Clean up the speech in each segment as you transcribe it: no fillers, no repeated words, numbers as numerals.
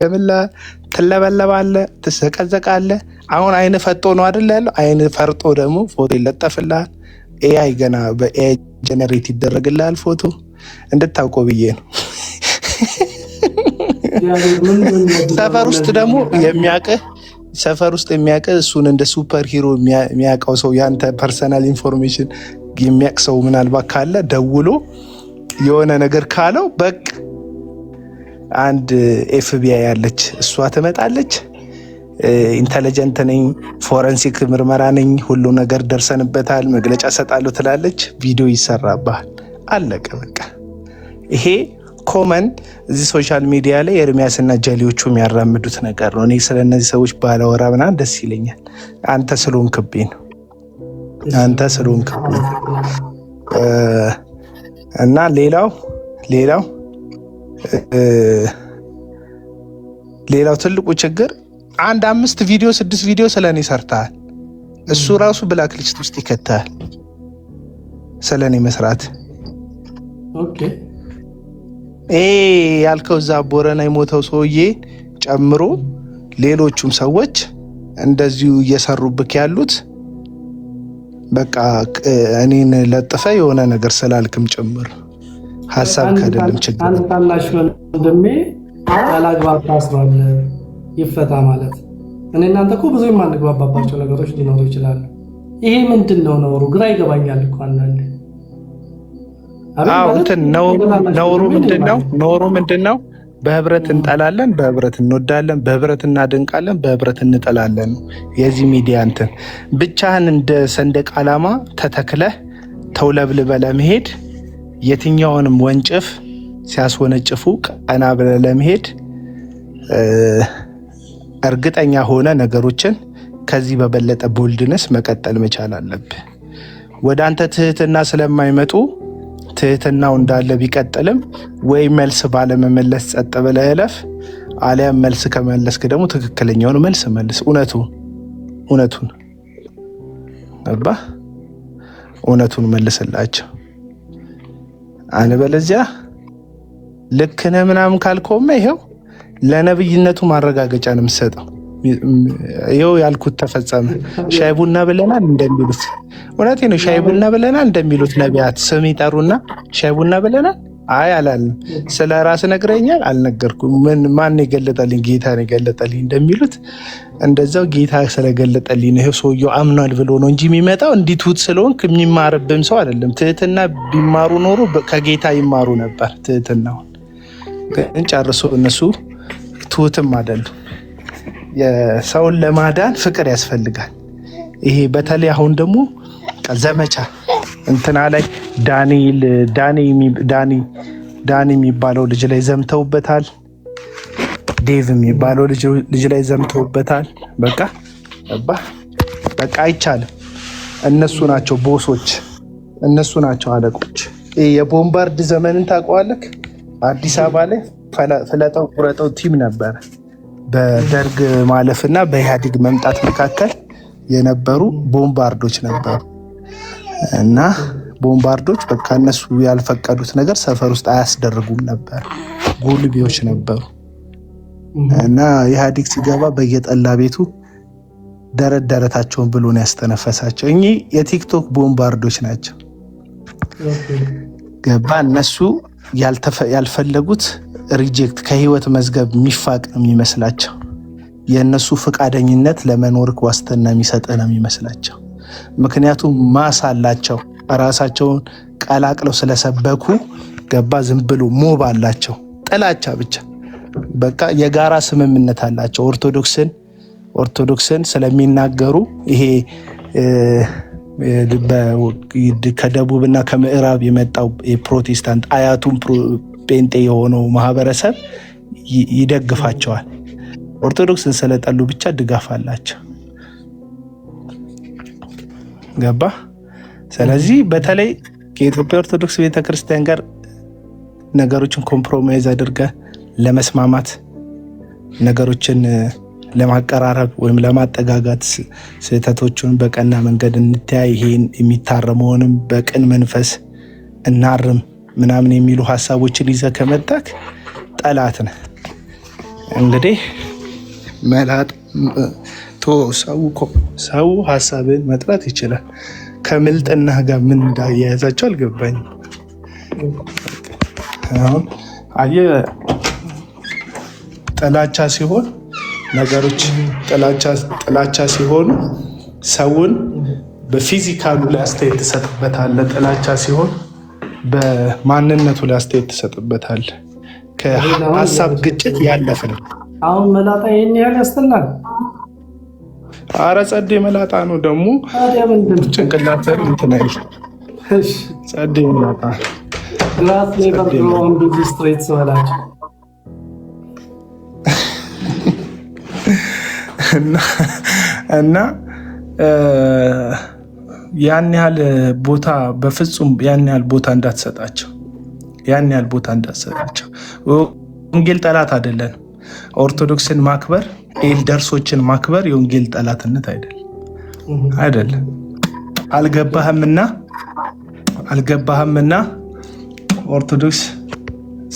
ይደገምልሃል፣ ትለበለባለህ፣ ትዘቀዘቃለህ። አሁን አይን ፈጦ ነው አይደል ያለው? አይን ፈርጦ ደግሞ ፎቶ ይለጠፍልሃል። ኤአይ ገና በኤአይ ጀነሬት ይደረግልሃል ፎቶ እንድታውቀው ብዬ ነው። ሰፈር ውስጥ ደግሞ የሚያውቅህ እሱን እንደ ሱፐር ሂሮ የሚያውቀው ሰው ያንተ ፐርሰናል ኢንፎርሜሽን የሚያውቅ ሰው ምናልባት ካለ ደውሎ የሆነ ነገር ካለው በቃ አንድ ኤፍቢአይ ያለች እሷ ትመጣለች። ኢንተለጀንት ነኝ፣ ፎረንሲክ ምርመራ ነኝ፣ ሁሉ ነገር ደርሰንበታል፣ መግለጫ ሰጣለሁ ትላለች። ቪዲዮ ይሰራባል። አለቀ በቃ። ይሄ ኮመን እዚህ ሶሻል ሚዲያ ላይ ኤርሚያስና ጀሌዎቹ የሚያራምዱት ነገር ነው። እኔ ስለ እነዚህ ሰዎች ባለወራ ምናምን ደስ ይለኛል። አንተ ስለሆንክብኝ ነው። እና ሌላው ትልቁ ችግር አንድ 5 ቪዲዮ 6 ቪዲዮ ስለኔ ሰርተሃል። እሱ ራሱ ብላክ ሊስት ውስጥ ይከተሃል ስለኔ መስራት። ኦኬ ያልከው እዛ ቦረና የሞተው ሰውዬ ጨምሮ ሌሎቹም ሰዎች እንደዚሁ እየሰሩብክ ያሉት በቃ እኔን ለጥፈ የሆነ ነገር ስላልክም ጭምር ሀሳብ ከደለም ችግር። አንድ ታናሽ ወንድሜ ያላግባብ ታስሯል ይፈታ ማለት እኔ እናንተ እኮ ብዙ የማንግባባባቸው ነገሮች ሊኖሩ ይችላሉ። ይሄ ምንድን ነው ነውሩ? ግራ ይገባኛል እኮ አንዳንዴ። ነውሩ ምንድን ነው? በህብረት እንጠላለን፣ በህብረት እንወዳለን፣ በህብረት እናደንቃለን፣ በህብረት እንጠላለን ነው የዚህ ሚዲያ እንትን። ብቻህን እንደ ሰንደቅ ዓላማ ተተክለህ ተውለብልበህ ለመሄድ የትኛውንም ወንጭፍ ሲያስወነጭፉ ቀና ብለህ ለመሄድ እርግጠኛ ሆነ ነገሮችን ከዚህ በበለጠ ቦልድነስ መቀጠል መቻል አለብህ። ወደ አንተ ትህትና ስለማይመጡ ትህትናው እንዳለ ቢቀጥልም ወይ መልስ ባለመመለስ ጸጥ ብለህ እለፍ፣ አሊያም መልስ ከመለስክ ደግሞ ትክክለኛውን መልስ መልስ። እውነቱን መልስላቸው። አንበለዚያ ልክ ነህ ምናምን ካልከውማ ይኸው ለነብይነቱ ማረጋገጫ ነው የምትሰጠው። ይኸው ያልኩት ተፈጸመ። ሻይ ቡና ብለናል እንደሚሉት እውነቴ ነው። ሻይ ቡና ብለናል እንደሚሉት ነቢያት ስም ይጠሩና ሻይ ቡና ብለናል። አይ አላልንም። ስለ ራስ ነግረኛል አልነገርኩም። ማን የገለጠልኝ? ጌታ ነው የገለጠልኝ እንደሚሉት እንደዛው ጌታ ስለገለጠልኝ ነው። ይሄው ሰውየው አምኗል ብሎ ነው እንጂ የሚመጣው እንዲህ ትሁት ስለሆንክ የሚማርብም ሰው አይደለም። ትህትና ቢማሩ ኖሮ ከጌታ ይማሩ ነበር ትህትናውን። ግን ጨርሶ እነሱ ትሁትም አይደሉም። የሰውን ለማዳን ፍቅር ያስፈልጋል። ይሄ በተለይ አሁን ደግሞ ዘመቻ እንትና ላይ ዳኒ የሚባለው ልጅ ላይ ዘምተውበታል። ዴቭ የሚባለው ልጅ ላይ ዘምተውበታል። በቃ አይቻልም። እነሱ ናቸው ቦሶች፣ እነሱ ናቸው አለቆች። የቦምባርድ ዘመንን ታውቀዋለህ? አዲስ አበባ ላይ ፍለጠው ቁረጠው ቲም ነበረ። በደርግ ማለፍና በኢህአዴግ መምጣት መካከል የነበሩ ቦምባርዶች ነበሩ። እና ቦምባርዶች በቃ እነሱ ያልፈቀዱት ነገር ሰፈር ውስጥ አያስደርጉም ነበር። ጉልቤዎች ነበሩ። እና ኢህአዴግ ሲገባ በየጠላ ቤቱ ደረታቸውን ብሎ ነው ያስተነፈሳቸው። እኚህ የቲክቶክ ቦምባርዶች ናቸው። ገባ? እነሱ ያልፈለጉት ሪጀክት ከህይወት መዝገብ የሚፋቅ ነው የሚመስላቸው። የእነሱ ፈቃደኝነት ለመኖርክ ዋስትና የሚሰጥ ነው የሚመስላቸው። ምክንያቱም ማስ አላቸው። ራሳቸውን ቀላቅለው ስለሰበኩ ገባ? ዝም ብሎ ሞብ አላቸው። ጥላቻ ብቻ በቃ የጋራ ስምምነት አላቸው። ኦርቶዶክስን ስለሚናገሩ ይሄ ከደቡብና ከምዕራብ የመጣው የፕሮቴስታንት አያቱን ጴንጤ የሆነው ማህበረሰብ ይደግፋቸዋል። ኦርቶዶክስን ስለጠሉ ብቻ ድጋፍ አላቸው። ገባ? ስለዚህ በተለይ ከኢትዮጵያ ኦርቶዶክስ ቤተክርስቲያን ጋር ነገሮችን ኮምፕሮማይዝ አድርገ ለመስማማት ነገሮችን ለማቀራረብ ወይም ለማጠጋጋት ስህተቶቹን በቀና መንገድ እንተያይ፣ ይሄን የሚታረመውንም በቅን መንፈስ እናርም ምናምን የሚሉ ሀሳቦችን ይዘህ ከመጣክ ጠላት ነህ። እንግዲህ መላጥ ሰው ሀሳብን መጥራት ይችላል። ከምልጥና ጋር ምን እንዳያያዛቸው አልገባኝም። አሁን አየህ ጥላቻ ሲሆን ነገሮች ጥላቻ ሲሆኑ ሰውን በፊዚካሉ ላይ አስተያየት ትሰጥበታለህ። ጥላቻ ሲሆን በማንነቱ ላይ አስተያየት ትሰጥበታለህ። ከሀሳብ ግጭት ያለፈ ነው። አሁን መላጣ ይህን ያህል ያስጠላል? አረ ጸዴ መላጣ ነው ደግሞ ጭንቅላት እንትን አይል። ጸዴ መላጣ ግራት ሌበር ግሮን ቢዚ ስትሬት ስበላቸው እና ያን ያህል ቦታ በፍጹም ያን ያህል ቦታ እንዳትሰጣቸው። ወንጌል ጠላት አይደለንም። ኦርቶዶክስን ማክበር ኤልደርሶችን ማክበር የወንጌል ጠላትነት አይደለም። አልገባህምና ኦርቶዶክስ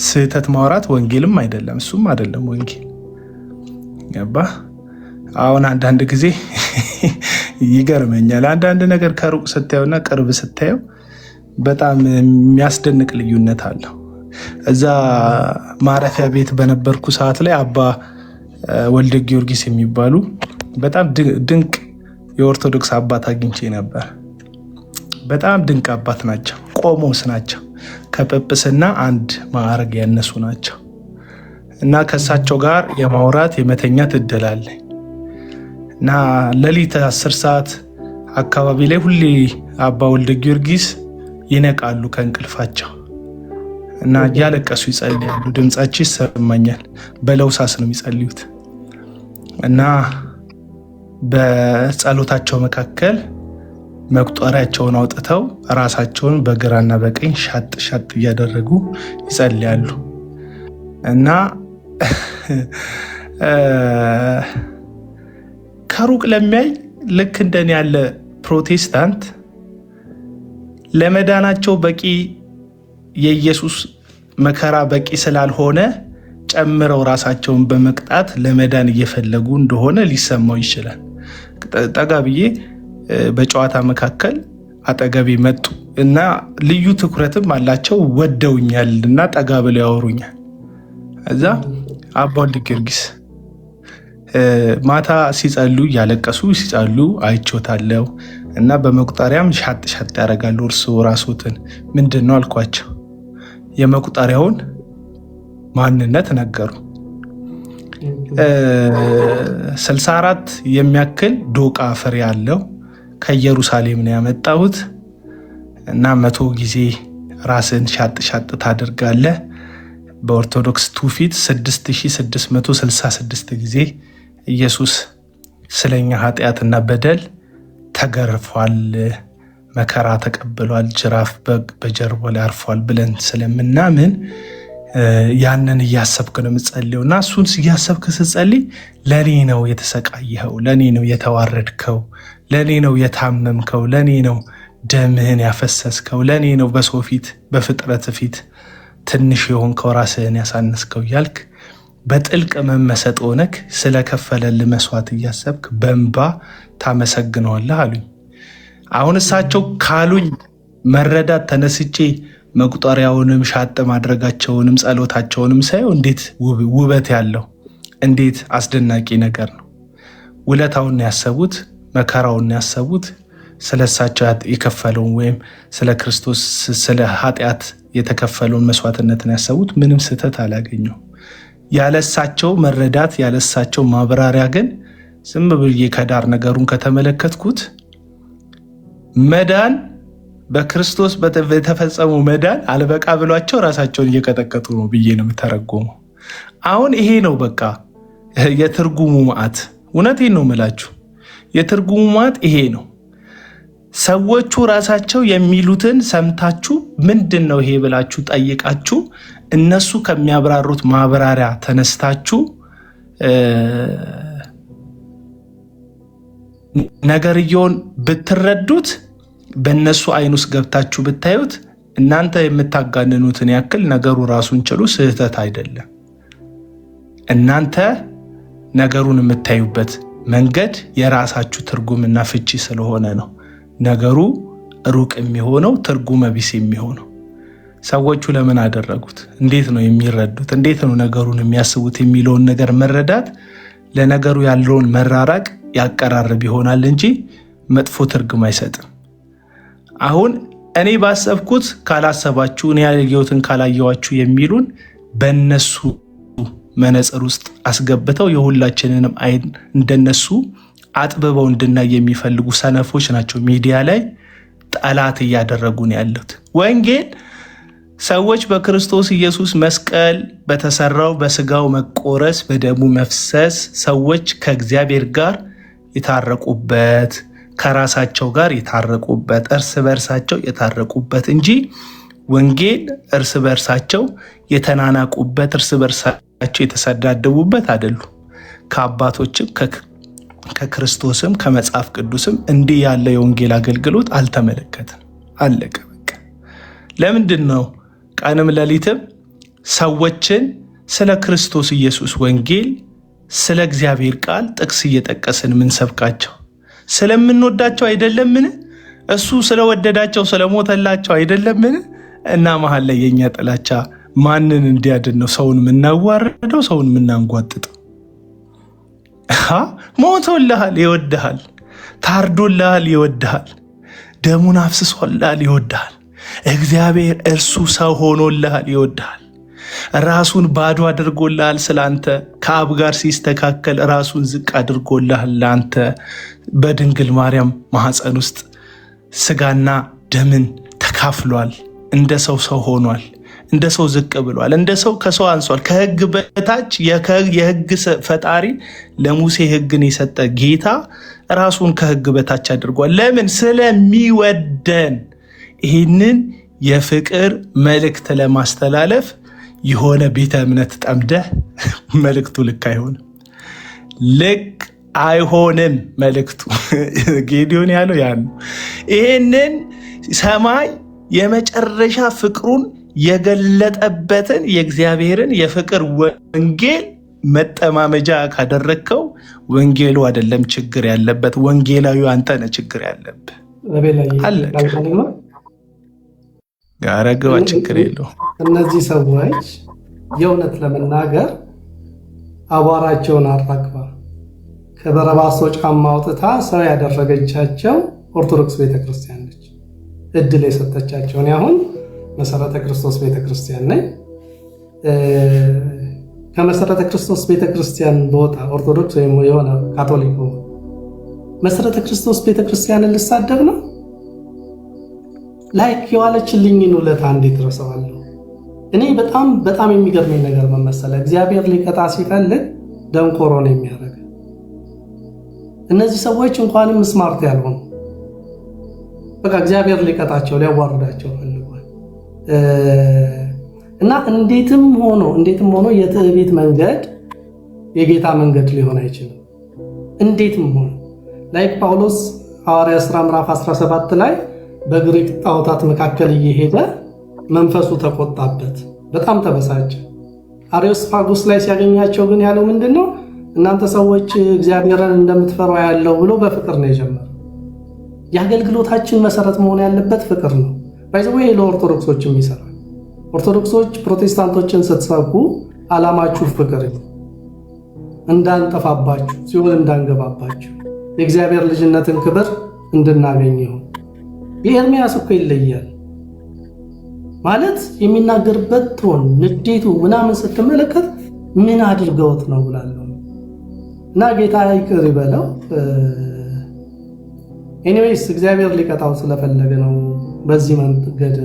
ስህተት ማውራት ወንጌልም አይደለም፣ እሱም አይደለም ወንጌል። ገባህ? አሁን አንዳንድ ጊዜ ይገርመኛል። አንዳንድ ነገር ከሩቅ ስታየውና ቅርብ ስታየው በጣም የሚያስደንቅ ልዩነት አለው። እዛ ማረፊያ ቤት በነበርኩ ሰዓት ላይ አባ ወልደ ጊዮርጊስ የሚባሉ በጣም ድንቅ የኦርቶዶክስ አባት አግኝቼ ነበር። በጣም ድንቅ አባት ናቸው። ቆሞስ ናቸው። ከጵጵስና አንድ ማዕረግ ያነሱ ናቸው እና ከእሳቸው ጋር የማውራት የመተኛት እድል አለኝ እና ሌሊት 10 ሰዓት አካባቢ ላይ ሁሌ አባ ወልደ ጊዮርጊስ ይነቃሉ ከእንቅልፋቸው እና እያለቀሱ ይጸልያሉ። ድምጻቸው ይሰማኛል። በለውሳስ ነው የሚጸልዩት እና በጸሎታቸው መካከል መቁጠሪያቸውን አውጥተው ራሳቸውን በግራና በቀኝ ሻጥ ሻጥ እያደረጉ ይጸልያሉ እና ከሩቅ ለሚያይ ልክ እንደኔ ያለ ፕሮቴስታንት ለመዳናቸው በቂ የኢየሱስ መከራ በቂ ስላልሆነ ጨምረው ራሳቸውን በመቅጣት ለመዳን እየፈለጉ እንደሆነ ሊሰማው ይችላል። ጠጋ ብዬ በጨዋታ መካከል አጠገቤ መጡ እና ልዩ ትኩረትም አላቸው። ወደውኛል እና ጠጋ ብለው ያወሩኛል። እዛ አባ ወልደ ጊዮርጊስ ማታ ሲጸሉ እያለቀሱ ሲጸሉ አይቾታለው እና በመቁጠሪያም ሻጥ ሻጥ ያደርጋሉ። እርስዎ ራስዎትን ምንድን ነው አልኳቸው። የመቁጠሪያውን ማንነት ነገሩ። 64 የሚያክል ዶቃ ፍሬ ያለው ከኢየሩሳሌም ነው ያመጣሁት እና 100 ጊዜ ራስን ሻጥ ሻጥ ታደርጋለህ። በኦርቶዶክስ ትውፊት 6666 ጊዜ ኢየሱስ ስለኛ ኃጢአትና በደል ተገርፏል፣ መከራ ተቀብሏል፣ ጅራፍ በጀርቦ ላይ አርፏል ብለን ስለምናምን ያንን እያሰብክ ነው የምጸልየው እና እሱን እያሰብክ ስትጸልይ ለኔ ነው የተሰቃየኸው፣ ለኔ ነው የተዋረድከው፣ ለኔ ነው የታመምከው፣ ለኔ ነው ደምህን ያፈሰስከው፣ ለኔ ነው በሰው ፊት በፍጥረት ፊት ትንሽ የሆንከው ራስህን ያሳነስከው እያልክ በጥልቅ መመሰጥ ሆነክ ስለከፈለልህ መስዋዕት እያሰብክ በእንባ ታመሰግነዋለህ አሉኝ። አሁን እሳቸው ካሉኝ መረዳት ተነስቼ መቁጠሪያውንም ሻጥ ማድረጋቸውንም ጸሎታቸውንም ሳየው እንዴት ውበት ያለው እንዴት አስደናቂ ነገር ነው። ውለታውን ያሰቡት፣ መከራውን ያሰቡት፣ ስለ እሳቸው የከፈለውን ወይም ስለ ክርስቶስ ስለ ኃጢአት የተከፈለውን መስዋዕትነትን ያሰቡት። ምንም ስህተት አላገኘው። ያለሳቸው መረዳት ያለሳቸው ማብራሪያ ግን ዝም ብዬ ከዳር ነገሩን ከተመለከትኩት መዳን በክርስቶስ በተፈጸመው መዳን አልበቃ ብሏቸው ራሳቸውን እየቀጠቀጡ ነው ብዬ ነው የምተረጎመው። አሁን ይሄ ነው በቃ የትርጉሙ ማዕት። እውነቴን ነው የምላችሁ፣ የትርጉሙ ማዕት ይሄ ነው። ሰዎቹ ራሳቸው የሚሉትን ሰምታችሁ ምንድን ነው ይሄ ብላችሁ ጠይቃችሁ እነሱ ከሚያብራሩት ማብራሪያ ተነስታችሁ ነገርየውን ብትረዱት በእነሱ አይን ውስጥ ገብታችሁ ብታዩት እናንተ የምታጋንኑትን ያክል ነገሩ ራሱን ችሎ ስህተት አይደለም። እናንተ ነገሩን የምታዩበት መንገድ የራሳችሁ ትርጉምና ፍቺ ስለሆነ ነው ነገሩ ሩቅ የሚሆነው ትርጉመ ቢስ የሚሆነው። ሰዎቹ ለምን አደረጉት? እንዴት ነው የሚረዱት? እንዴት ነው ነገሩን የሚያስቡት የሚለውን ነገር መረዳት ለነገሩ ያለውን መራራቅ ያቀራርብ ይሆናል እንጂ መጥፎ ትርጉም አይሰጥም። አሁን እኔ ባሰብኩት ካላሰባችሁ፣ እኔ ያየሁትን ካላየዋችሁ የሚሉን በእነሱ መነጽር ውስጥ አስገብተው የሁላችንንም አይን እንደነሱ አጥብበው እንድናይ የሚፈልጉ ሰነፎች ናቸው ሚዲያ ላይ ጠላት እያደረጉን ያሉት። ወንጌል ሰዎች በክርስቶስ ኢየሱስ መስቀል በተሰራው በስጋው መቆረስ በደሙ መፍሰስ ሰዎች ከእግዚአብሔር ጋር የታረቁበት ከራሳቸው ጋር የታረቁበት እርስ በርሳቸው የታረቁበት እንጂ ወንጌል እርስ በርሳቸው የተናናቁበት እርስ በርሳቸው የተሰዳደቡበት አይደሉም። ከአባቶችም ከክርስቶስም ከመጽሐፍ ቅዱስም እንዲህ ያለ የወንጌል አገልግሎት አልተመለከትም። አለቀ በቃ። ለምንድን ነው ቀንም ሌሊትም ሰዎችን ስለ ክርስቶስ ኢየሱስ ወንጌል ስለ እግዚአብሔር ቃል ጥቅስ እየጠቀስን ምንሰብካቸው? ስለምንወዳቸው አይደለምን? እሱ ስለወደዳቸው ስለሞተላቸው አይደለምን? እና መሀል ላይ የኛ ጥላቻ ማንን እንዲያድን ነው? ሰውን የምናዋርደው፣ ሰውን የምናንጓጥጠው? ሞቶልሃል፣ ይወድሃል። ታርዶልሃል፣ ይወድሃል። ደሙን አፍስሶልሃል፣ ይወድሃል። እግዚአብሔር እርሱ ሰው ሆኖልሃል፣ ይወድሃል። ራሱን ባዶ አድርጎልሃል ስላንተ። ከአብ ጋር ሲስተካከል ራሱን ዝቅ አድርጎልሃል ለአንተ። በድንግል ማርያም ማህፀን ውስጥ ስጋና ደምን ተካፍሏል። እንደ ሰው ሰው ሆኗል። እንደ ሰው ዝቅ ብሏል። እንደ ሰው ከሰው አንሷል። ከህግ በታች የህግ ፈጣሪ ለሙሴ ህግን የሰጠ ጌታ ራሱን ከህግ በታች አድርጓል። ለምን? ስለሚወደን። ይህንን የፍቅር መልእክት ለማስተላለፍ የሆነ ቤተ እምነት ጠምደህ መልእክቱ ልክ አይሆንም፣ ልክ አይሆንም መልእክቱ። ጌዲዮን ያለው ያን ይህንን ሰማይ የመጨረሻ ፍቅሩን የገለጠበትን የእግዚአብሔርን የፍቅር ወንጌል መጠማመጃ ካደረግከው ወንጌሉ አይደለም ችግር ያለበት፣ ወንጌላዊ አንተ ነህ ችግር ያለብህ። ጋረገዋ ችግር የለው። እነዚህ ሰዎች የእውነት ለመናገር አቧራቸውን አራግፋ ከበረባሶ ጫማ አውጥታ ሰው ያደረገቻቸው ኦርቶዶክስ ቤተክርስቲያን ነች እድል የሰጠቻቸው። እኔ አሁን መሰረተ ክርስቶስ ቤተክርስቲያን ነኝ። ከመሰረተ ክርስቶስ ቤተክርስቲያን በወጣ ኦርቶዶክስ ወይም የሆነ ካቶሊክ መሰረተ ክርስቶስ ቤተክርስቲያንን ልሳደብ ነው? ላይክ የዋለችልኝን ውለታ እንዴት ረሳዋለሁ? እኔ በጣም የሚገርመኝ ነገር መመሰለ እግዚአብሔር ሊቀጣ ሲፈልግ ደንቆሮ ነው የሚያደርግ። እነዚህ ሰዎች እንኳንም ስማርት ያልሆኑ በቃ እግዚአብሔር ሊቀጣቸው ሊያዋርዳቸው ፈልጓል። እና እንዴትም ሆኖ የትዕቢት መንገድ የጌታ መንገድ ሊሆን አይችልም። እንዴትም ሆኖ ላይክ ጳውሎስ ሐዋርያ ሥራ ምዕራፍ 17 ላይ በግሪክ ጣዖታት መካከል እየሄደ መንፈሱ ተቆጣበት፣ በጣም ተበሳጨ። አርዮስፋጎስ ላይ ሲያገኛቸው ግን ያለው ምንድነው? እናንተ ሰዎች እግዚአብሔርን እንደምትፈሩ ያለው ብሎ በፍቅር ነው የጀመረው። የአገልግሎታችን መሰረት መሆን ያለበት ፍቅር ነው። ባይዘው ለኦርቶዶክሶችም ይሰራል። ኦርቶዶክሶች ፕሮቴስታንቶችን ስትሰብኩ ዓላማችሁ ፍቅር ነው፣ እንዳንጠፋባችሁ፣ ሲኦል እንዳንገባባችሁ፣ የእግዚአብሔር ልጅነትን ክብር እንድናገኝ ይሁን። የኤርሚያስ እኮ ይለያል ማለት የሚናገርበት ቶን ንዴቱ ምናምን ስትመለከት ምን አድርገውት ነው ብላለሁ። እና ጌታ ይቅር ይበለው። ኤኒዌይስ እግዚአብሔር ሊቀጣው ስለፈለገ ነው በዚህ መንገድ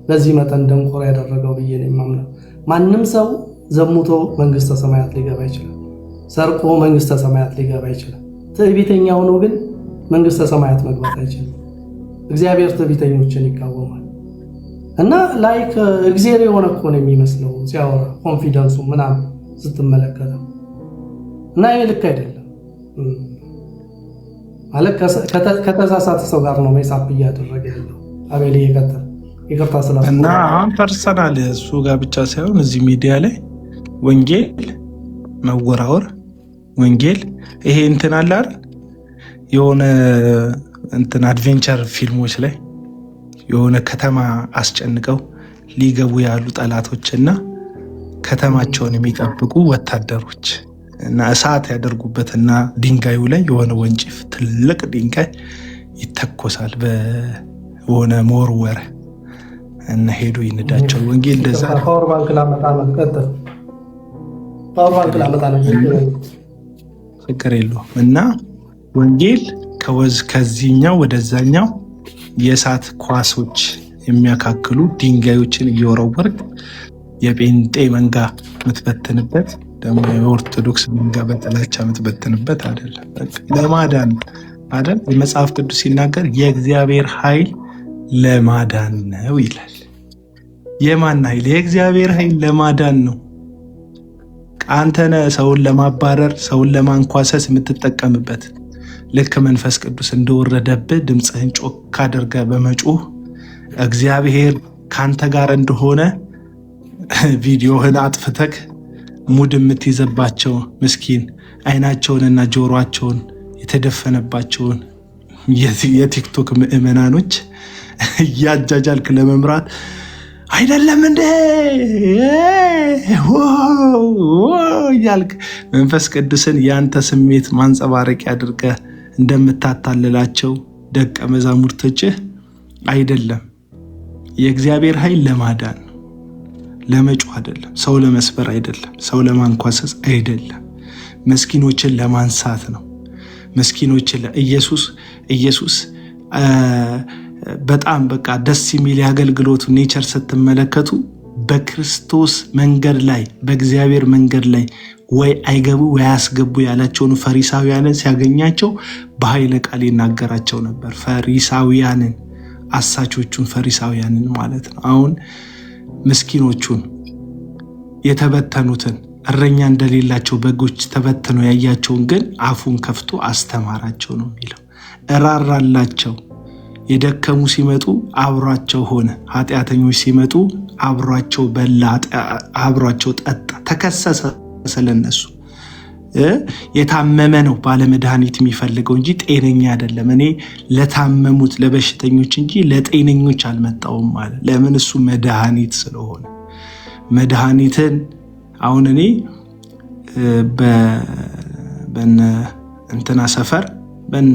በዚህ መጠን ደንቆሮ ያደረገው ብዬ ነው የማምነው። ማንም ሰው ዘሙቶ መንግስተ ሰማያት ሊገባ ይችላል። ሰርቆ መንግስተ ሰማያት ሊገባ ይችላል። ትዕቢተኛ ሆኖ ግን መንግስተ ሰማያት መግባት አይችልም። እግዚአብሔር ትዕቢተኞችን ይቃወማል። እና ላይክ እግዚአብሔር የሆነ እኮ ነው የሚመስለው ሲያወራ ኮንፊደንሱ ምናምን ስትመለከተው። እና ይሄ ልክ አይደለም ማለት ከተሳሳተ ሰው ጋር ነው ሜሳፕ እያደረገ ያለው። አቤል ይቀጥል። ይቅርታ ስላለ እና አሁን ፐርሰናል እሱ ጋር ብቻ ሳይሆን እዚህ ሚዲያ ላይ ወንጌል መወራወር ወንጌል ይሄ እንትን አለ አይደል የሆነ እንትን አድቬንቸር ፊልሞች ላይ የሆነ ከተማ አስጨንቀው ሊገቡ ያሉ ጠላቶችና ከተማቸውን የሚጠብቁ ወታደሮች እና እሳት ያደርጉበትና ድንጋዩ ላይ የሆነ ወንጭፍ ትልቅ ድንጋይ ይተኮሳል በሆነ መወርወር እና ሄዶ ይንዳቸው። ወንጌል እንደዛ ፓወር ባንክ ላመጣ ነው። ቀጥል። ፓወር ባንክ ላመጣ ነው። ችግር የለውም። እና ወንጌል ከዚህኛው ወደዛኛው የእሳት ኳሶች የሚያካክሉ ድንጋዮችን እየወረወርክ የጴንጤ መንጋ የምትበትንበት ደግሞ የኦርቶዶክስ መንጋ በጥላቻ የምትበትንበት አይደለም። ለማዳን አይደል? የመጽሐፍ ቅዱስ ሲናገር የእግዚአብሔር ኃይል ለማዳን ነው ይላል። የማን ኃይል? የእግዚአብሔር ኃይል ለማዳን ነው። አንተነ ሰውን ለማባረር ሰውን ለማንኳሰስ የምትጠቀምበት ልክ መንፈስ ቅዱስ እንደወረደብህ ድምፅህን ጮክ አድርገህ በመጮህ እግዚአብሔር ካንተ ጋር እንደሆነ ቪዲዮህን አጥፍተህ ሙድ የምትይዘባቸው ምስኪን አይናቸውንና ጆሮአቸውን የተደፈነባቸውን የቲክቶክ ምዕመናኖች እያጃጃልክ ለመምራት አይደለም እንዴ እያልክ መንፈስ ቅዱስን ያንተ ስሜት ማንጸባረቂያ አድርገህ እንደምታታልላቸው ደቀ መዛሙርቶችህ አይደለም። የእግዚአብሔር ኃይል ለማዳን ነው፣ ለመጮህ አይደለም። ሰው ለመስበር አይደለም፣ ሰው ለማንኳሰስ አይደለም። መስኪኖችን ለማንሳት ነው። መስኪኖችን ኢየሱስ በጣም በቃ ደስ የሚል የአገልግሎቱ ኔቸር ስትመለከቱ በክርስቶስ መንገድ ላይ በእግዚአብሔር መንገድ ላይ ወይ አይገቡ ወይ አያስገቡ ያላቸውን ፈሪሳውያንን ሲያገኛቸው በኃይለ ቃል ይናገራቸው ነበር። ፈሪሳውያንን፣ አሳቾቹን ፈሪሳውያንን ማለት ነው። አሁን ምስኪኖቹን የተበተኑትን እረኛ እንደሌላቸው በጎች ተበትነው ያያቸውን ግን አፉን ከፍቶ አስተማራቸው ነው የሚለው። እራራላቸው። የደከሙ ሲመጡ አብሯቸው ሆነ። ኃጢአተኞች ሲመጡ አብሯቸው በላ፣ አብሯቸው ጠጣ፣ ተከሰሰ ስለነሱ። የታመመ ነው ባለመድኃኒት የሚፈልገው እንጂ ጤነኛ አይደለም። እኔ ለታመሙት ለበሽተኞች እንጂ ለጤነኞች አልመጣውም ማለት። ለምን? እሱ መድኃኒት ስለሆነ። መድኃኒትን አሁን እኔ በነ እንትና ሰፈር በነ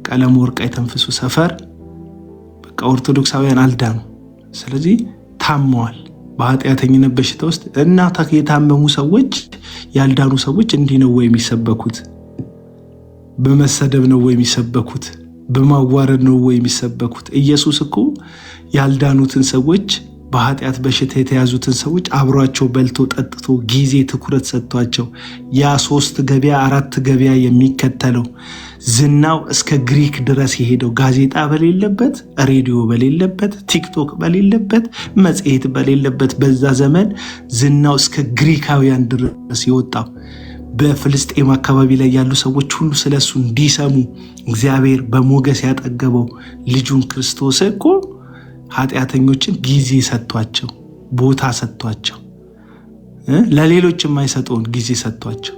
ቀለም ወርቅ የተንፍሱ ሰፈር በቃ ኦርቶዶክሳውያን አልዳኑ። ስለዚህ ታመዋል በኃጢአተኝነት በሽታ ውስጥ እና የታመሙ ሰዎች ያልዳኑ ሰዎች እንዲህ ነው ወይ የሚሰበኩት? በመሰደብ ነው ወይ የሚሰበኩት? በማዋረድ ነው ወይ የሚሰበኩት? ኢየሱስ እኮ ያልዳኑትን ሰዎች በኃጢአት በሽታ የተያዙትን ሰዎች አብሯቸው በልቶ ጠጥቶ ጊዜ ትኩረት ሰጥቷቸው ያ 3 ገበያ 4 ገበያ የሚከተለው ዝናው እስከ ግሪክ ድረስ የሄደው ጋዜጣ በሌለበት፣ ሬዲዮ በሌለበት፣ ቲክቶክ በሌለበት፣ መጽሔት በሌለበት በዛ ዘመን ዝናው እስከ ግሪካውያን ድረስ የወጣው በፍልስጤም አካባቢ ላይ ያሉ ሰዎች ሁሉ ስለሱ እንዲሰሙ እግዚአብሔር በሞገስ ያጠገበው ልጁን ክርስቶስ እኮ ኃጢአተኞችን ጊዜ ሰጥቷቸው ቦታ ሰጥቷቸው ለሌሎች የማይሰጠውን ጊዜ ሰጥቷቸው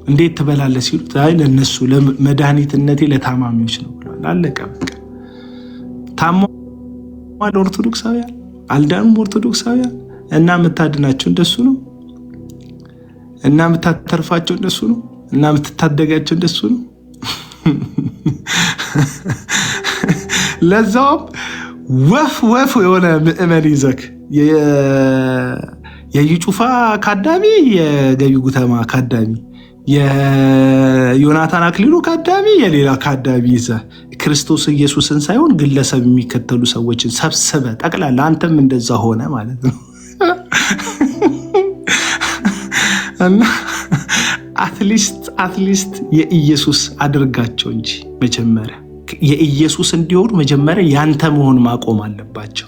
እንዴት ትበላለህ ሲሉት አይ ለነሱ ለመድኃኒትነቴ ለታማሚዎች ነው ብሏል። አለቀ በቃ። ታሟል ኦርቶዶክሳውያን አልዳኑም ኦርቶዶክሳውያን እና የምታድናቸው እንደሱ ነው እና የምታተርፋቸው እንደሱ ነው እና የምትታደጋቸው እንደሱ ነው። ለዛውም ወፍ የሆነ ምዕመን ይዘክ የዩጩፋ ካዳሚ፣ የገቢ ጉተማ ካዳሚ፣ የዮናታን አክሊሉ ካዳሚ፣ የሌላ ካዳሚ ይዘ ክርስቶስ ኢየሱስን ሳይሆን ግለሰብ የሚከተሉ ሰዎችን ሰብስበ ጠቅላላ አንተም እንደዛ ሆነ ማለት ነው። እና አትሊስት የኢየሱስ አድርጋቸው እንጂ መጀመሪያ የኢየሱስ እንዲሆኑ መጀመሪያ ያንተ መሆን ማቆም አለባቸው።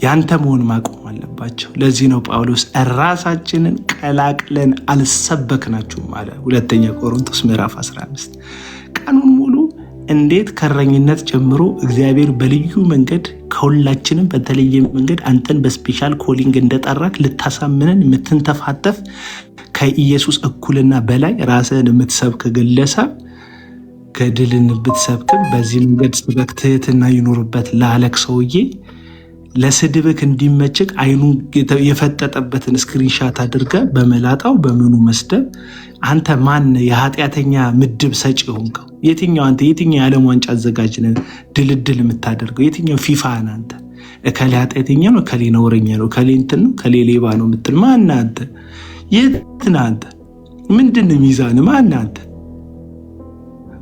ያንተ መሆን ማቆም አለባቸው። ለዚህ ነው ጳውሎስ ራሳችንን ቀላቅለን አልሰበክናችሁም አለ። 2 ቆሮንቶስ ምዕራፍ 15 ቀኑን ሙሉ እንዴት ከረኝነት ጀምሮ እግዚአብሔር በልዩ መንገድ ከሁላችንም በተለየ መንገድ አንተን በስፔሻል ኮሊንግ እንደጠራክ ልታሳምነን የምትንተፋተፍ ከኢየሱስ እኩልና በላይ ራስህን የምትሰብክ ግለሰብ ገድልን ብትሰብክም በዚህ መንገድ ስበክ ትህትና ይኖርበት ላለክ ሰውዬ ለስድብክ እንዲመችክ አይኑን የፈጠጠበትን ስክሪንሻት አድርገ በመላጣው በምኑ መስደብ አንተ ማን የኃጢአተኛ ምድብ ሰጪ ሆንከው? የትኛው አንተ የትኛው የዓለም ዋንጫ አዘጋጅ ነህ ድልድል የምታደርገው? የትኛው ፊፋ ነህ አንተ? እከሌ ኃጢአተኛ ነው፣ እከሌ ነውረኛ ነው፣ እከሌ እንትን ነው፣ እከሌ ሌባ ነው የምትል ማን አንተ? የት ነህ አንተ? ምንድን ነው ሚዛን? ማን አንተ?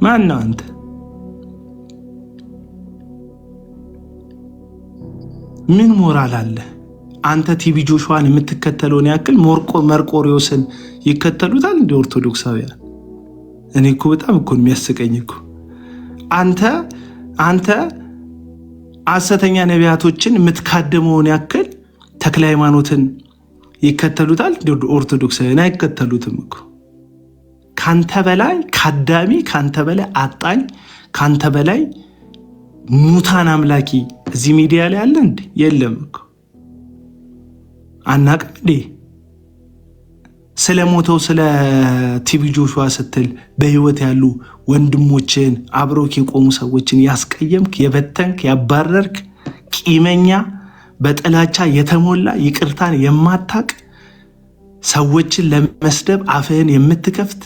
ማን አንተ? ምን ሞራል አለ? አንተ ቲቪ ጆሹዋን የምትከተለውን ያክል መርቆሪዎስን ይከተሉታል እንደ ኦርቶዶክሳውያን። እኔ እኮ በጣም እኮ የሚያስቀኝ እኮ አንተ ሐሰተኛ ነቢያቶችን የምትካደመውን ያክል ተክለ ሃይማኖትን ይከተሉታል እንደ ኦርቶዶክሳውያን። አይከተሉትም እኮ። ካንተ በላይ ካዳሚ፣ ካንተ በላይ አጣኝ፣ ካንተ በላይ ሙታን አምላኪ እዚህ ሚዲያ ላይ አለ እንዴ? የለም እኮ። አናቅም እንዴ? ስለ ሞተው ስለ ቲቪ ጆሹዋ ስትል በህይወት ያሉ ወንድሞችን አብሮክ የቆሙ ሰዎችን ያስቀየምክ፣ የበተንክ፣ ያባረርክ ቂመኛ፣ በጥላቻ የተሞላ ይቅርታን የማታቅ ሰዎችን ለመስደብ አፍህን የምትከፍት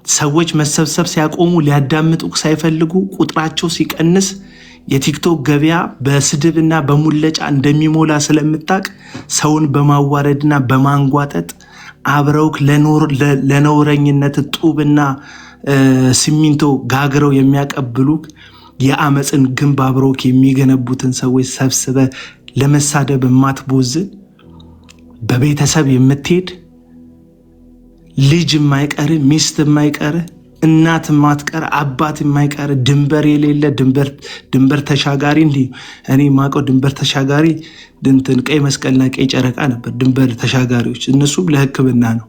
ሰዎች መሰብሰብ ሲያቆሙ ሊያዳምጡክ ሳይፈልጉ ቁጥራቸው ሲቀንስ የቲክቶክ ገበያ በስድብና በሙለጫ እንደሚሞላ ስለምታቅ ሰውን በማዋረድና በማንጓጠጥ አብረውክ ለነውረኝነት ጡብና ሲሚንቶ ጋግረው የሚያቀብሉክ የአመፅን ግንብ አብረውክ የሚገነቡትን ሰዎች ሰብስበ ለመሳደብ የማትቦዝን በቤተሰብ የምትሄድ ልጅ የማይቀር ሚስት የማይቀር እናት የማትቀር አባት የማይቀር ድንበር የሌለ ድንበር ተሻጋሪ እንዲህ እኔ ማቀው ድንበር ተሻጋሪ ድንትን ቀይ መስቀልና ቀይ ጨረቃ ነበር ድንበር ተሻጋሪዎች። እነሱም ለሕክምና ነው።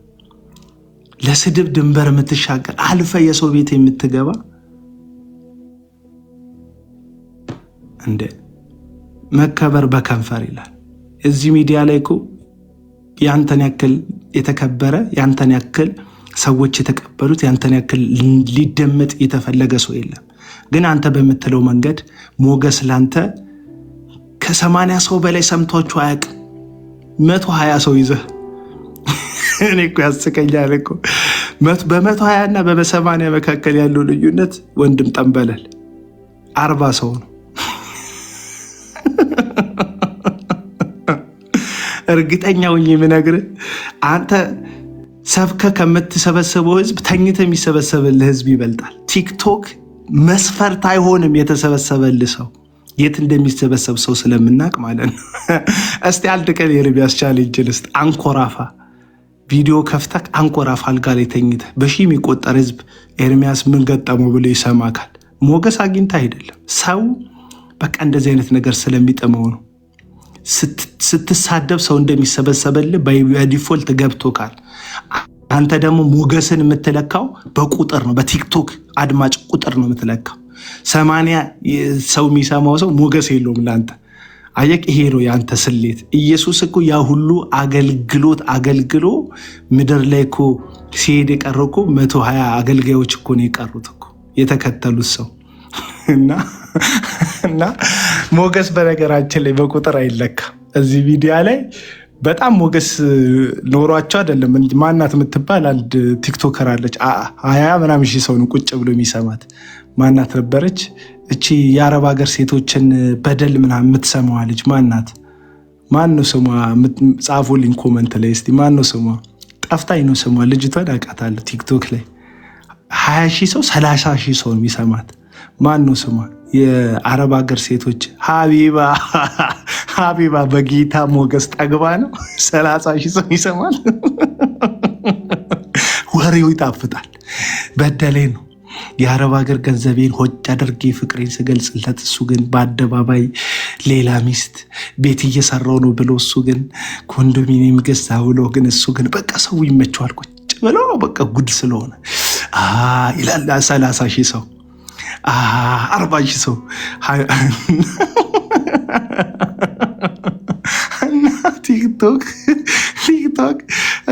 ለስድብ ድንበር የምትሻገር አልፈ የሰው ቤት የምትገባ እንደ መከበር በከንፈር ይላል። እዚህ ሚዲያ ላይ እኮ ያንተን ያክል የተከበረ ያንተን ያክል ሰዎች የተቀበሉት ያንተን ያክል ሊደመጥ የተፈለገ ሰው የለም። ግን አንተ በምትለው መንገድ ሞገስ ላንተ ከ80 ሰው በላይ ሰምቷችሁ አያውቅም። 120 ሰው ይዘህ እኔ እኮ ያስቀኛል እኮ በ120 እና በ80 መካከል ያለው ልዩነት ወንድም ጠንበለል 40 ሰው ነው። እርግጠኛ ሆኜ የምነግርህ አንተ ሰብከ ከምትሰበሰበው ህዝብ ተኝተ የሚሰበሰብልህ ህዝብ ይበልጣል። ቲክቶክ መስፈርት አይሆንም የተሰበሰበልህ ሰው የት እንደሚሰበሰብ ሰው ስለምናቅ ማለት ነው። እስቲ አንድ ቀን የኤርሚያስ ቻሌንጅ ልስጥ። አንኮራፋ ቪዲዮ ከፍተክ አንኮራፋ አልጋ ላይ ተኝተ በሺህ የሚቆጠር ህዝብ ኤርሚያስ ምን ገጠመው ብሎ ይሰማካል። ሞገስ አግኝታ አይደለም ሰው በቃ እንደዚህ አይነት ነገር ስለሚጠመው ነው። ስትሳደብ ሰው እንደሚሰበሰበልህ በዲፎልት ገብቶካል። አንተ ደግሞ ሞገስን የምትለካው በቁጥር ነው። በቲክቶክ አድማጭ ቁጥር ነው የምትለካው። 80 ሰው የሚሰማው ሰው ሞገስ የለውም ለአንተ። አየቅ ይሄ ነው የአንተ ስሌት። ኢየሱስ እኮ ያ ሁሉ አገልግሎ ምድር ላይ እኮ ሲሄድ የቀረው እኮ 120 አገልጋዮች እኮ ነው የቀሩት እኮ የተከተሉት ሰው እና ሞገስ በነገራችን ላይ በቁጥር አይለካም። እዚህ ቪዲዮ ላይ በጣም ሞገስ ኖሯቸው አይደለም። ማናት የምትባል አንድ ቲክቶከር አለች 20 ምናምን ሺህ ሰው ቁጭ ብሎ የሚሰማት ማናት ነበረች? እቺ የአረብ ሀገር ሴቶችን በደል ምናምን የምትሰማዋ ልጅ ማናት? ማን ነው ስሟ? ጻፉልኝ ኮመንት ላይ እስቲ ማን ነው ስሟ? ጠፍታኝ ነው ስሟ። ልጅቷን አውቃታለሁ። ቲክቶክ ላይ 20 ሺህ ሰው 30 ሺህ ሰው የሚሰማት ማን ነው ስሟ? የአረብ ሀገር ሴቶች ሀቢባ በጌታ ሞገስ ጠግባ ነው 30 ሺህ ሰው ይሰማል። ወሬው ይጣፍጣል። በደሌ ነው የአረብ ሀገር ገንዘቤን ሆጭ አድርጌ ፍቅሬን ስገልጽለት እሱ ግን በአደባባይ ሌላ ሚስት ቤት እየሰራው ነው ብሎ እሱ ግን ኮንዶሚኒየም ገዛ ብሎ ግን እሱ ግን በቃ ሰው ይመቸዋል ቁጭ ብሎ በቃ ጉድ ስለሆነ ይላል 30 ሺህ ሰው 40 ሺህ ሰው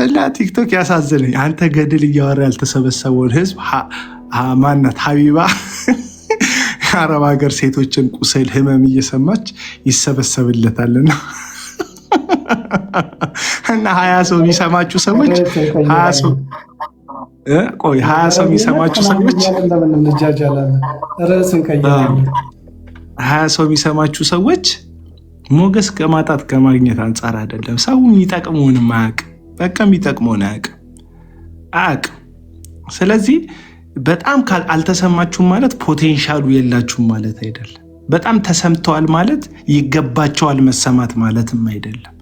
እና ቲክቶክ ያሳዝነኝ። አንተ ገድል እያወራ ያልተሰበሰበውን ህዝብ ማናት ሀቢባ የአረብ ሀገር ሴቶችን ቁስል ህመም እየሰማች ይሰበሰብለታልና እና 20 ሰው የሚሰማችሁ ሰዎች 20 ሰው የሚሰማችሁ ሰዎች 20 ሰው የሚሰማችሁ ሰዎች ሞገስ ከማጣት ከማግኘት አንጻር አይደለም። ሰው የሚጠቅመውንም አያውቅም። በቃ የሚጠቅመውን አያውቅም። ስለዚህ በጣም አልተሰማችሁም ማለት ፖቴንሻሉ የላችሁም ማለት አይደለም። በጣም ተሰምተዋል ማለት ይገባቸዋል መሰማት ማለትም አይደለም።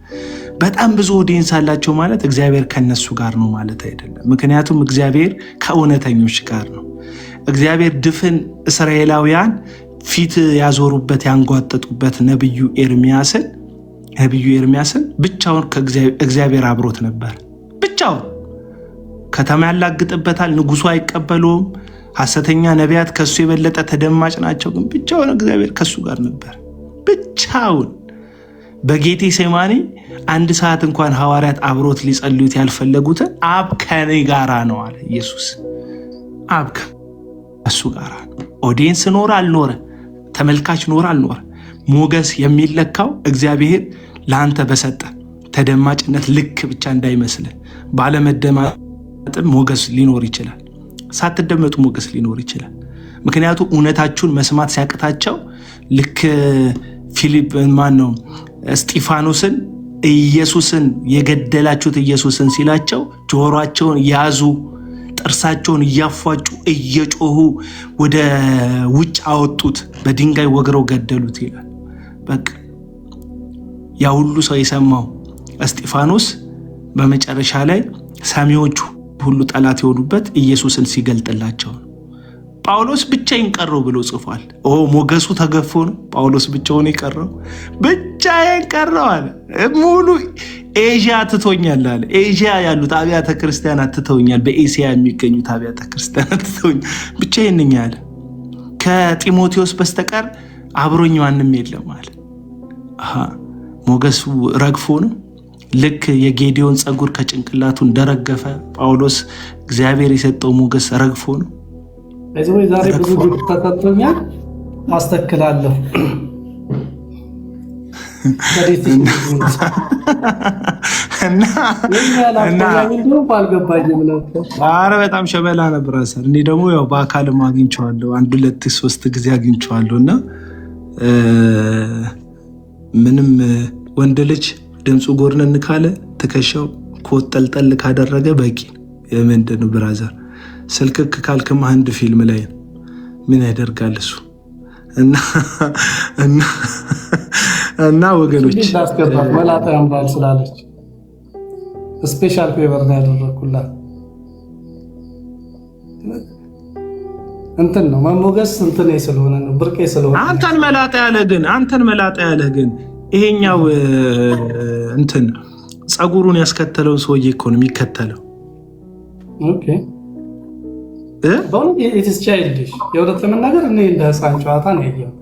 በጣም ብዙ ኦዲየንስ አላቸው ማለት እግዚአብሔር ከነሱ ጋር ነው ማለት አይደለም። ምክንያቱም እግዚአብሔር ከእውነተኞች ጋር ነው። እግዚአብሔር ድፍን እስራኤላውያን ፊት ያዞሩበት ያንጓጠጡበት ነቢዩ ኤርሚያስን ብቻውን እግዚአብሔር አብሮት ነበር። ብቻውን ከተማ ያላግጥበታል፣ ንጉሱ አይቀበለውም። ሐሰተኛ ነቢያት ከሱ የበለጠ ተደማጭ ናቸው። ግን ብቻውን እግዚአብሔር ከሱ ጋር ነበር። ብቻውን በጌቴ ሴማኒ 1 ሰዓት እንኳን ሐዋርያት አብሮት ሊጸልዩት ያልፈለጉትን አብ ከኔ ጋራ ነው አለ ኢየሱስ። አብ ከሱ ጋራ ነው። ኦዲየንስ ኖረ አልኖረ፣ ተመልካች ኖረ አልኖረ፣ ሞገስ የሚለካው እግዚአብሔር ለአንተ በሰጠ ተደማጭነት ልክ ብቻ እንዳይመስልህ። ባለመደማጥም ሞገስ ሊኖር ይችላል። ሳትደመጡ ሞገስ ሊኖር ይችላል። ምክንያቱም እውነታችሁን መስማት ሲያቅታቸው ልክ ፊሊፕ እስጢፋኖስን ኢየሱስን የገደላችሁት ኢየሱስን ሲላቸው ጆሮአቸውን ያዙ፣ ጥርሳቸውን እያፏጩ እየጮሁ ወደ ውጭ አወጡት፣ በድንጋይ ወግረው ገደሉት ይላል። በቃ ያ ሁሉ ሰው የሰማው እስጢፋኖስ በመጨረሻ ላይ ሰሚዎቹ ሁሉ ጠላት የሆኑበት ኢየሱስን ሲገልጥላቸው ነው። ጳውሎስ ብቻዬን ቀረው ብሎ ጽፏል። ሞገሱ ተገፎ ነው ጳውሎስ ብቻውን የቀረው። ብቻዬን ቀረው አለ። ሙሉ ኤዥያ ትቶኛል አለ። ኤዥያ ያሉት አብያተ ክርስቲያናት ትተውኛል፣ በኤስያ የሚገኙት አብያተ ክርስቲያናት ትተውኛል፣ ብቻዬን ነኝ አለ። ከጢሞቴዎስ በስተቀር አብሮኝ ማንም የለም አለ። ሞገሱ ረግፎ ነው። ልክ የጌዲዮን ፀጉር ከጭንቅላቱ እንደረገፈ ጳውሎስ እግዚአብሔር የሰጠው ሞገስ ረግፎ ነው። ዛሬ ብዙ ግብ ተሰጥቶኛል፣ አስተክላለሁ። ኧረ በጣም ሸበላ ነበር። እኔ ደግሞ ያው በአካልም አግኝቼዋለሁ፣ 1 2 3 ጊዜ አግኝቼዋለሁ። እና ምንም ወንድ ልጅ ድምፁ ጎርነን ካለ ትከሻው ኮጠልጠል ካደረገ በቂ የምንድን ነው ብራዘር። ስልክክ ካልክማ አንድ ፊልም ላይ ምን ያደርጋል እሱ። እና ወገኖች መላጣ ያምራል ስላለች ስፔሻል ፌቨር ነው ያደረኩላት። እንትን ነው መሞገስ እንትን ስለሆነ ነው ብርቄ ስለሆነ አንተን መላጣ ያለህ ግን ይሄኛው እንትን ፀጉሩን ያስከተለውን ሰውዬ እኮ ነው የሚከተለው። ኦኬ ኢትስ ቻይልዲሽ የወደት ለመናገር እኔ እንደ ህፃን ጨዋታ ነው ያየው።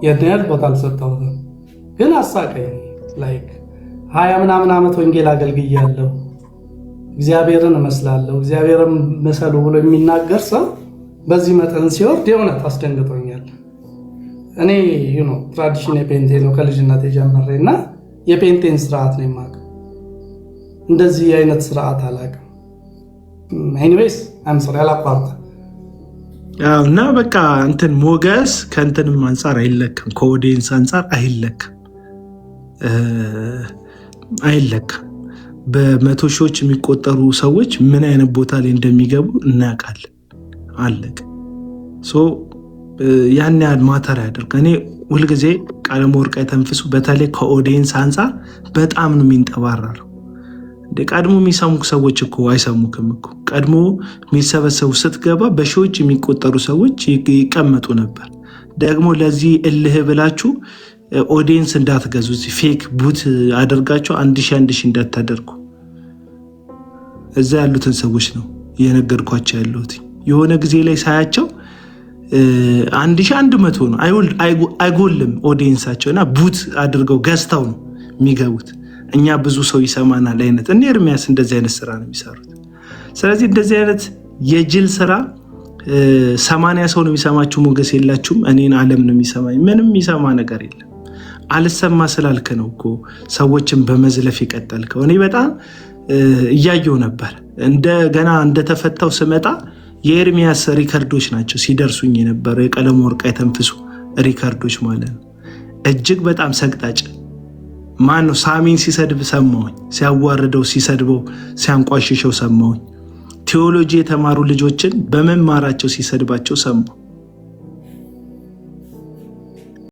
የድያት ቦታ አልሰጠሁትም፣ ግን አሳቀኝ። ላይክ 20 ምናምን ዓመት ወንጌል አገልግያለሁ፣ እግዚአብሔርን እመስላለሁ፣ እግዚአብሔርን መሰሉ ብሎ የሚናገር ሰው በዚህ መጠን ሲወርድ የእውነት አስደንግጦኛል። እኔ ትራዲሽን የፔንቴ ነው ከልጅነት የጀመረ እና የፔንቴን ስርዓት ነው የማውቀው። እንደዚህ አይነት ስርዓት አላውቅም። ኤኒዌይስ አም ሶሪ አላቋርጠ እና በቃ እንትን ሞገስ ከእንትንም አንጻር አይለካም፣ ከኦዲየንስ አንጻር አይለካም። በመቶ ሺዎች የሚቆጠሩ ሰዎች ምን አይነት ቦታ ላይ እንደሚገቡ እናውቃለን። አለቅ ያን ያህል ማተር ያደርግ። እኔ ሁልጊዜ ቀለመወርቅ የተንፍሱ በተለይ ከኦዲየንስ አንጻር በጣም ነው የሚንጠባረረው። ቀድሞ የሚሰሙ ሰዎች እኮ አይሰሙክም እኮ። ቀድሞ የሚሰበሰቡ ስትገባ በሺዎች የሚቆጠሩ ሰዎች ይቀመጡ ነበር። ደግሞ ለዚህ እልህ ብላችሁ ኦዲየንስ እንዳትገዙ፣ ፌክ ቡት አድርጋችሁ 1000 እንዳታደርጉ። እዛ ያሉትን ሰዎች ነው እየነገርኳቸው ያለሁት። የሆነ ጊዜ ላይ ሳያቸው 1100 ነው አይጎልም ኦዲየንሳቸው እና ቡት አድርገው ገዝተው ነው የሚገቡት። እኛ ብዙ ሰው ይሰማናል አይነት እኔ ኤርሚያስ እንደዚህ አይነት ስራ ነው የሚሰሩት። ስለዚህ እንደዚህ አይነት የጅል ስራ 80 ሰው ነው የሚሰማችሁ፣ ሞገስ የላችሁም። እኔን ዓለም ነው የሚሰማኝ። ምንም የሚሰማ ነገር የለም። አልሰማ ስላልክ ነው እኮ ሰዎችን በመዝለፍ የቀጠልከው። እኔ በጣም እያየው ነበር። እንደገና እንደተፈታው ስመጣ የኤርሚያስ ሪከርዶች ናቸው ሲደርሱኝ የነበረው፣ የቀለም ወርቅ የተንፍሱ ሪከርዶች ማለት ነው። እጅግ በጣም ሰቅጣጭ ማን ነው? ሳሚን ሲሰድብ ሰማሁኝ፣ ሲያዋርደው፣ ሲሰድበው፣ ሲያንቋሽሸው ሰማሁኝ። ቴዎሎጂ የተማሩ ልጆችን በመማራቸው ሲሰድባቸው ሰማሁ።